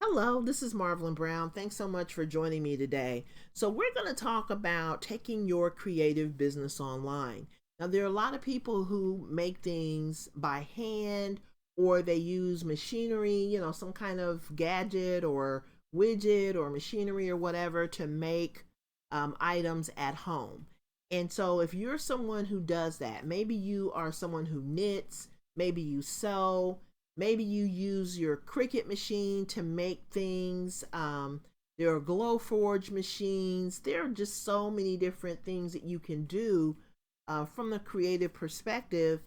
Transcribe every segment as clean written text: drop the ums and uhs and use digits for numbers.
Hello, this is Marvelyn Brown. Thanks so much for joining me today. So, we're going to talk about taking your creative business online. Now, there are a lot of people who make things by hand or they use machinery, some kind of gadget or widget or machinery or whatever to make items at home. And so, if you're someone who does that, maybe you are someone who knits, maybe you sew, maybe you use your Cricut machine to make things. There are Glowforge machines. There are just so many different things that you can do from the creative perspective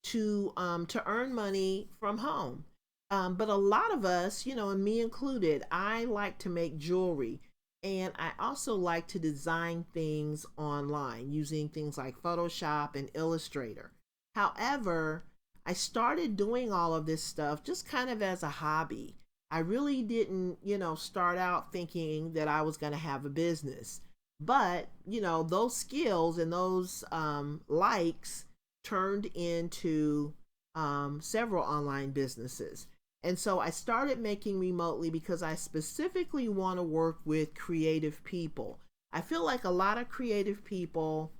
to earn money from home. But a lot of us, and me included, I like to make jewelry. And I also like to design things online using things like Photoshop and Illustrator. However, I started doing all of this stuff just kind of as a hobby. I really didn't, start out thinking that I was going to have a business. But, those skills and those likes turned into several online businesses. And so I started making remotely because I specifically want to work with creative people. I feel like a lot of creative people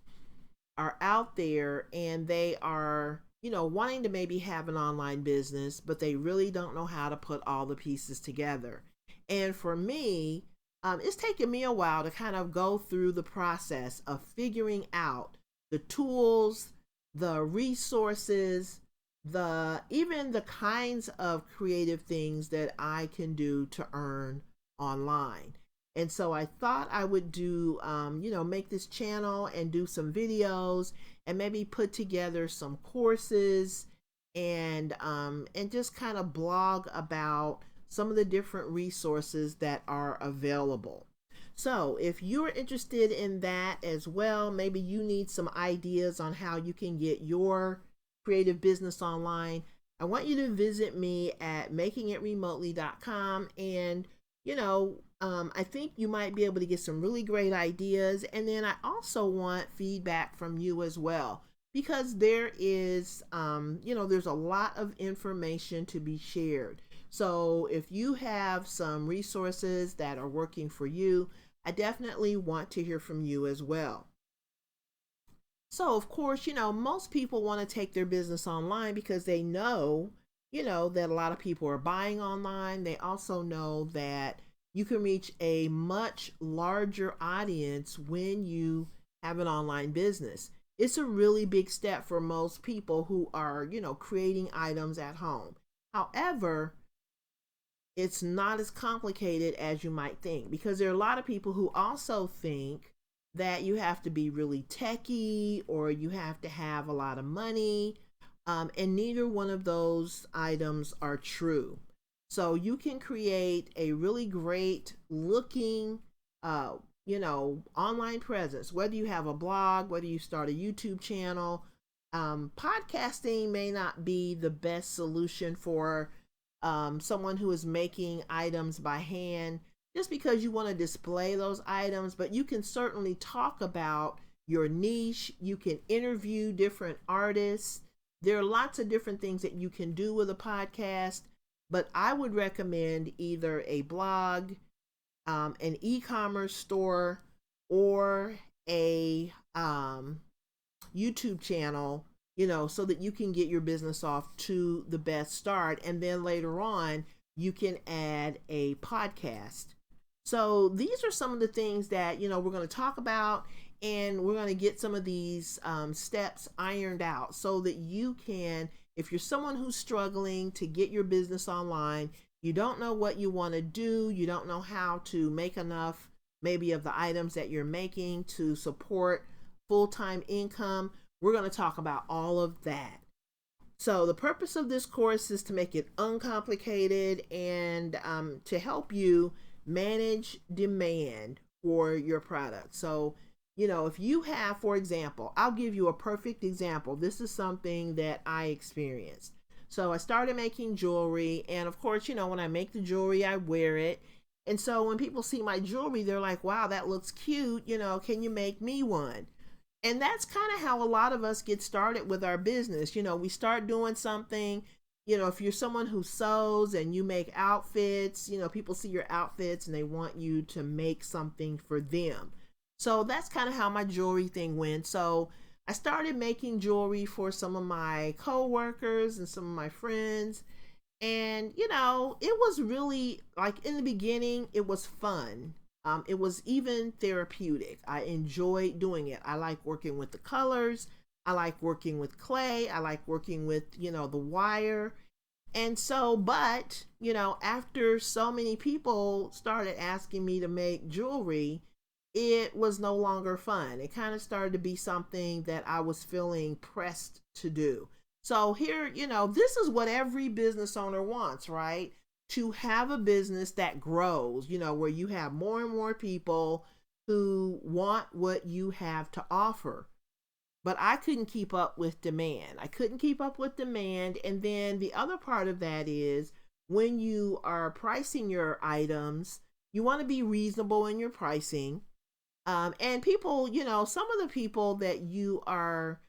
are out there and they are, wanting to maybe have an online business, but they really don't know how to put all the pieces together. And for me, it's taken me a while to kind of go through the process of figuring out the tools, the resources, the even the kinds of creative things that I can do to earn online. And so I thought I would do, make this channel and do some videos and maybe put together some courses and just kind of blog about some of the different resources that are available. So if you're interested in that as well, maybe you need some ideas on how you can get your creative business online, I want you to visit me at makingitremotely.com and I think you might be able to get some really great ideas. And then I also want feedback from you as well, because there is, there's a lot of information to be shared. So if you have some resources that are working for you, I definitely want to hear from you as well. So, of course, most people want to take their business online because they know, that a lot of people are buying online. They also know that you can reach a much larger audience when you have an online business. It's a really big step for most people who are, creating items at home. However, it's not as complicated as you might think, because there are a lot of people who also think that you have to be really techy or you have to have a lot of money. And neither one of those items are true. So you can create a really great looking, online presence, whether you have a blog, whether you start a YouTube channel. Podcasting may not be the best solution for someone who is making items by hand, just because you want to display those items, but you can certainly talk about your niche. You can interview different artists. There are lots of different things that you can do with a podcast, but I would recommend either a blog, an e-commerce store, or a YouTube channel, so that you can get your business off to the best start. And then later on, you can add a podcast. So these are some of the things that, we're going to talk about, and we're going to get some of these steps ironed out so that you can, if you're someone who's struggling to get your business online, you don't know what you want to do, you don't know how to make enough maybe of the items that you're making to support full-time income, we're going to talk about all of that. So the purpose of this course is to make it uncomplicated and to help you manage demand for your product. So, if you have, for example, I'll give you a perfect example. This is something that I experienced. So I started making jewelry, and of course, when I make the jewelry, I wear it. And so when people see my jewelry, they're like, wow, that looks cute. Can you make me one? And that's kind of how a lot of us get started with our business. We start doing something, if you're someone who sews and you make outfits, people see your outfits and they want you to make something for them. So that's kind of how my jewelry thing went. So I started making jewelry for some of my coworkers and some of my friends. And, it was really like in the beginning, it was fun. It was even therapeutic. I enjoyed doing it. I like working with the colors. I like working with clay. I like working with, the wire. And so, but, after so many people started asking me to make jewelry, it was no longer fun. It kind of started to be something that I was feeling pressed to do. So here, this is what every business owner wants, right? To have a business that grows, where you have more and more people who want what you have to offer. But I couldn't keep up with demand. I couldn't keep up with demand. And then the other part of that is when you are pricing your items, you want to be reasonable in your pricing. And people, some of the people that you are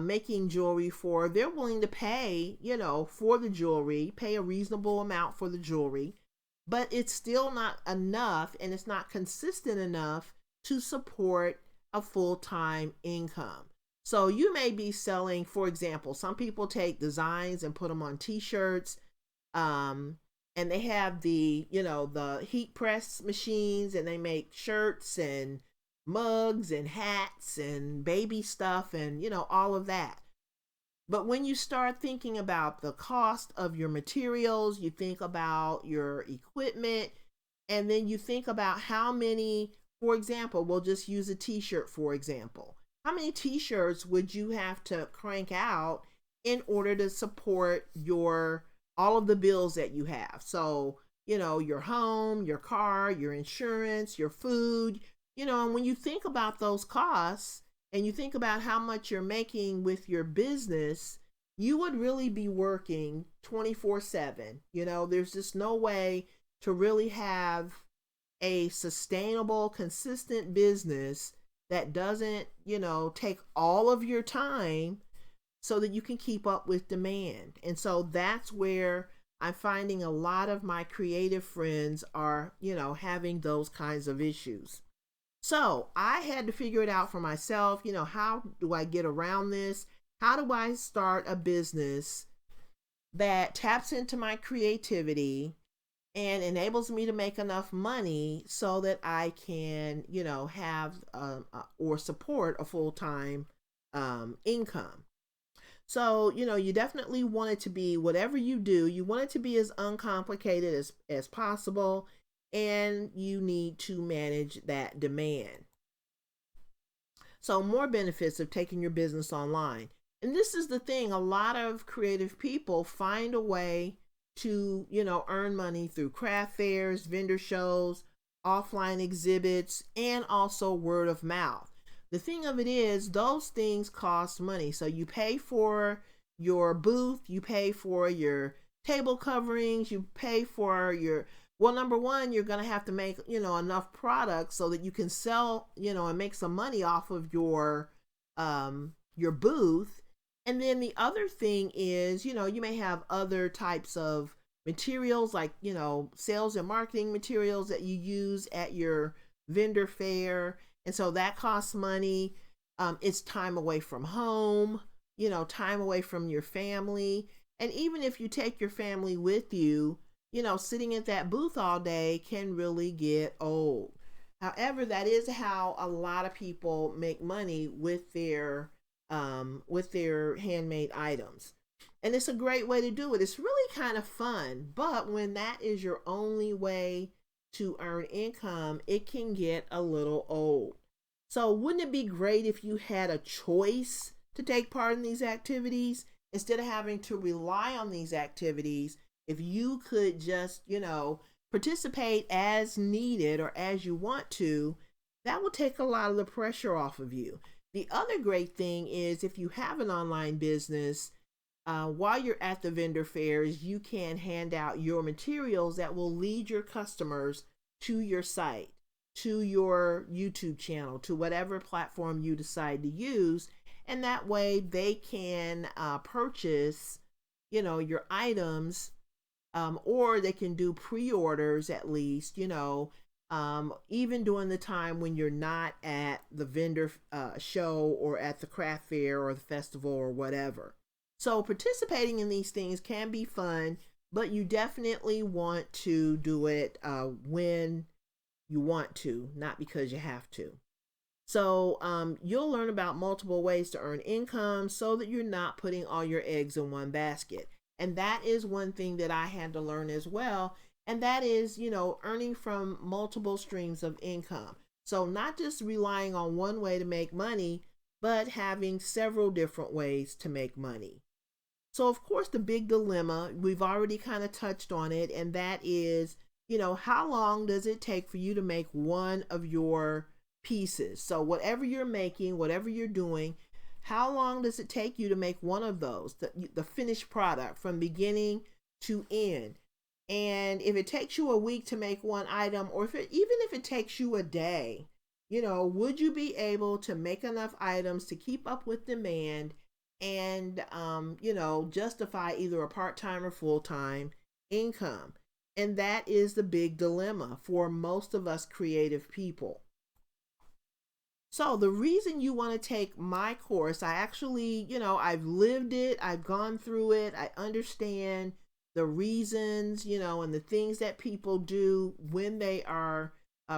making jewelry for, they're willing to pay, for the jewelry, pay a reasonable amount for the jewelry, but it's still not enough and it's not consistent enough to support a full-time income. So you may be selling, for example, some people take designs and put them on t-shirts, and they have the heat press machines and they make shirts and mugs and hats and baby stuff and all of that. But when you start thinking about the cost of your materials, you think about your equipment, and then you think about how many, for example, we'll just use a t-shirt for example. How many t-shirts would you have to crank out in order to support all of the bills that you have? So, your home, your car, your insurance, your food, and when you think about those costs and you think about how much you're making with your business, you would really be working 24/7. There's just no way to really have a sustainable, consistent business that doesn't, take all of your time so that you can keep up with demand. And so that's where I'm finding a lot of my creative friends are, having those kinds of issues. So I had to figure it out for myself. How do I get around this? How do I start a business that taps into my creativity and enables me to make enough money so that I can, have or support a full-time income? So, you definitely want it to be, whatever you do, you want it to be as uncomplicated as possible, and you need to manage that demand. So, more benefits of taking your business online. And this is the thing, a lot of creative people find a way to, earn money through craft fairs, vendor shows, offline exhibits, and also word of mouth. The thing of it is, those things cost money. So you pay for your booth, you pay for your table coverings, you pay for well, number one, you're going to have to make, enough products so that you can sell, and make some money off of your booth. And then the other thing is, you may have other types of materials like, sales and marketing materials that you use at your vendor fair. And so that costs money. It's time away from home, time away from your family. And even if you take your family with you, sitting at that booth all day can really get old. However, that is how a lot of people make money with their handmade items. And it's a great way to do it. It's really kind of fun. But when that is your only way to earn income, it can get a little old. So wouldn't it be great if you had a choice to take part in these activities instead of having to rely on these activities? If you could just, participate as needed or as you want to, that will take a lot of the pressure off of you. The other great thing is if you have an online business, while you're at the vendor fairs, you can hand out your materials that will lead your customers to your site, to your YouTube channel, to whatever platform you decide to use. And that way they can purchase your items, or they can do pre-orders at least, even during the time when you're not at the vendor show or at the craft fair or the festival or whatever. So participating in these things can be fun, but you definitely want to do it when you want to, not because you have to. So you'll learn about multiple ways to earn income so that you're not putting all your eggs in one basket. And that is one thing that I had to learn as well. And that is, earning from multiple streams of income. So not just relying on one way to make money, but having several different ways to make money. So, of course, the big dilemma, we've already kind of touched on it, and that is, how long does it take for you to make one of your pieces? So, whatever you're making, whatever you're doing, how long does it take you to make one of those, the finished product from beginning to end? And if it takes you a week to make one item, or even if it takes you a day, would you be able to make enough items to keep up with demand and justify either a part-time or full-time income? And that is the big dilemma for most of us creative people. So the reason you want to take my course, I actually, I've lived it, I've gone through it, I understand the reasons, and the things that people do when they are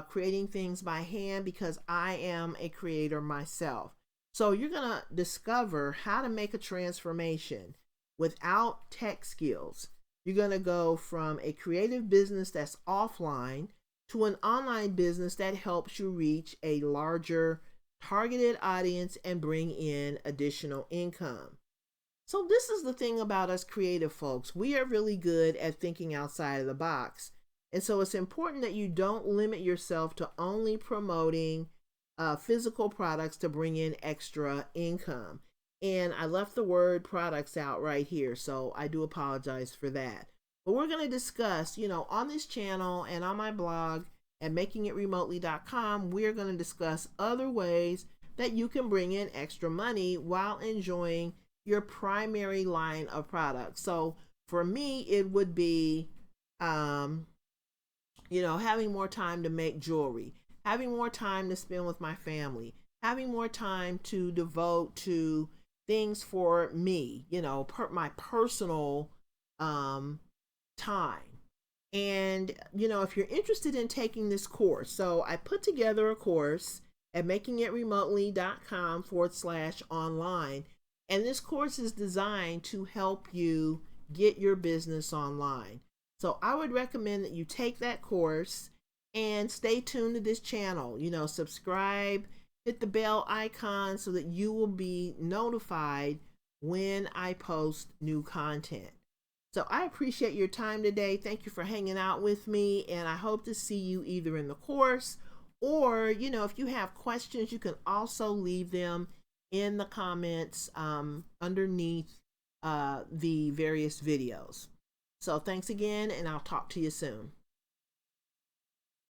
creating things by hand, because I am a creator myself. So you're going to discover how to make a transformation without tech skills. You're going to go from a creative business that's offline to an online business that helps you reach a larger targeted audience and bring in additional income. So this is the thing about us creative folks. We are really good at thinking outside of the box. And so it's important that you don't limit yourself to only promoting physical products to bring in extra income. And I left the word products out right here, so I do apologize for that. But we're going to discuss, on this channel and on my blog at makingitremotely.com, we're going to discuss other ways that you can bring in extra money while enjoying your primary line of products. So for me, it would be, having more time to make jewelry, having more time to spend with my family, having more time to devote to things for me, my personal time. And, if you're interested in taking this course, so I put together a course at makingitremotely.com/online. And this course is designed to help you get your business online. So I would recommend that you take that course and stay tuned to this channel. Subscribe, hit the bell icon so that you will be notified when I post new content. So I appreciate your time today. Thank you for hanging out with me, and I hope to see you either in the course or, if you have questions, you can also leave them in the comments underneath the various videos. So thanks again, and I'll talk to you soon.